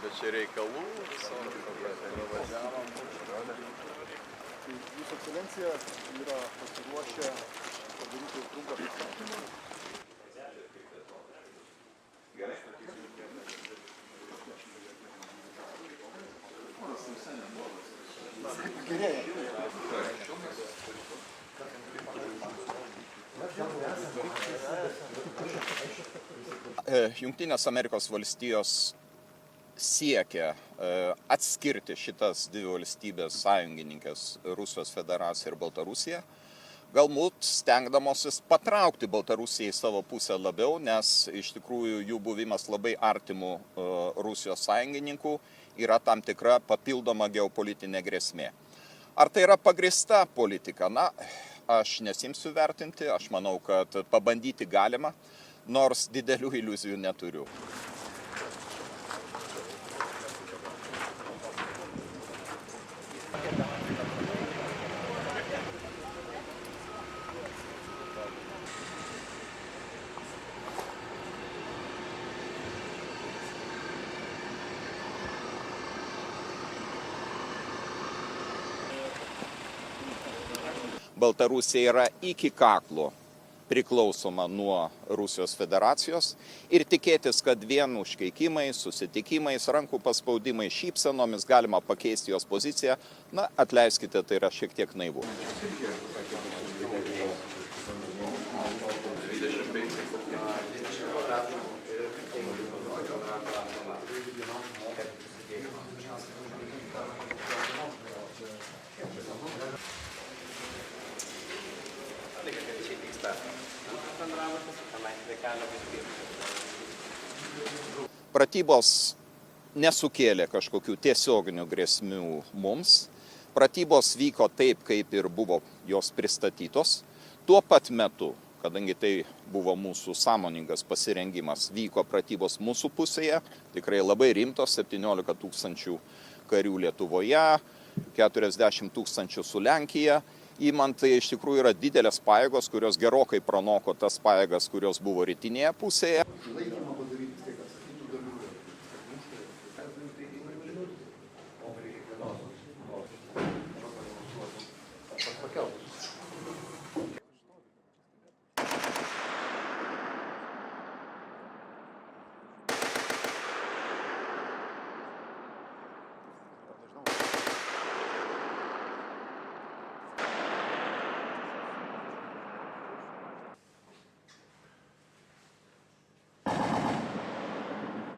Bet čia reikalų važiavom. Jūsų ekscelencija yra pasiruošę padaryti trumpą pristatymą. Jungtinės Amerikos valstijos siekia atskirti šitas dvi valstybės sąjungininkės Rusijos federaciją ir Baltarusiją, galbūt stengdamosis patraukti Baltarusiją į savo pusę labiau, nes iš tikrųjų jų buvimas labai artimų Rusijos sąjungininkų yra tam tikra papildoma geopolitinė grėsmė. Ar tai yra pagrįsta politika? Na, aš nesimsiu vertinti, aš manau, kad pabandyti galima, nors didelių iliuzijų neturiu. Baltarusija yra iki kaklo priklausoma nuo Rusijos federacijos ir tikėtis, kad vien užkeikimais, susitikimais, rankų paspaudimais, šypsenomis galima pakeisti jos poziciją, na, atleiskite, tai yra šiek tiek naivu. Pratybos nesukėlė kažkokių tiesioginių grėsmių mums. Pratybos vyko taip, kaip ir buvo jos pristatytos. Tuo pat metu, kadangi tai buvo mūsų sąmoningas pasirengimas, vyko pratybos mūsų pusėje, tikrai labai rimtos, 17 000 karių Lietuvoje, 40 000 su Lenkija. Įmant tai iš tikrųjų yra didelės pajėgos, kurios gerokai pranoko tas pajėgas, kurios buvo rytinėje pusėje.